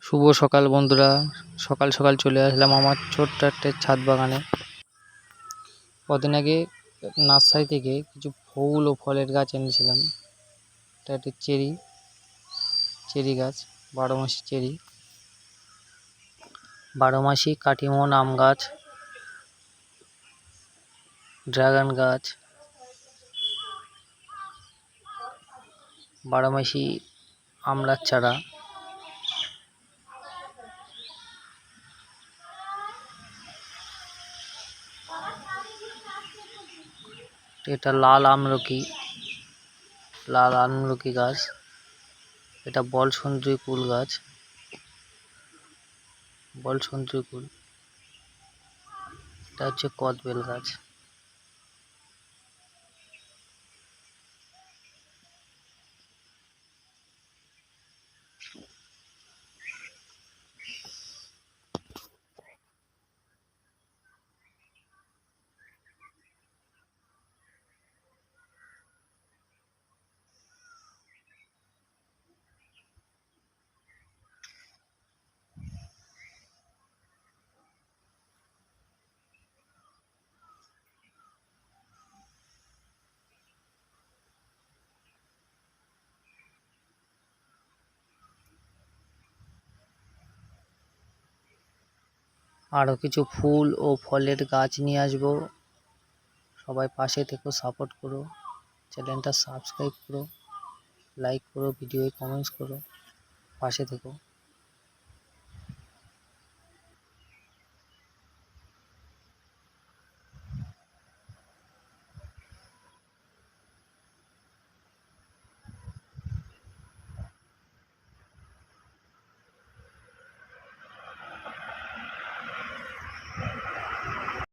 শুভ সকাল বন্ধুরা। সকাল সকাল চলে আসলাম আমার ছোট্ট একটা ছাদ বাগানে। কদিন আগে নার্সারি থেকে কিছু ফুল ও ফলের গাছ এনেছিলাম। এটা একটা চেরি গাছ, 12 মাসি চেরি, 12 মাসি কাটিমন আম গাছ, ড্রাগন গাছ, 12 মাসি আমড়ার চারা, এটা লাল আমলকি গাছ, এটা বলসুন্দরী কুল গাছ, এটা হচ্ছে কদবেল গাছ। আরও কিছু ফুল ও ফলের গাছ নিয়ে আসবো। সবাই পাশে থেকো, সাপোর্ট করো, চ্যানেলটা সাবস্ক্রাইব করো, লাইক করো, ভিডিও কমেন্টস করো, পাশে থেকো।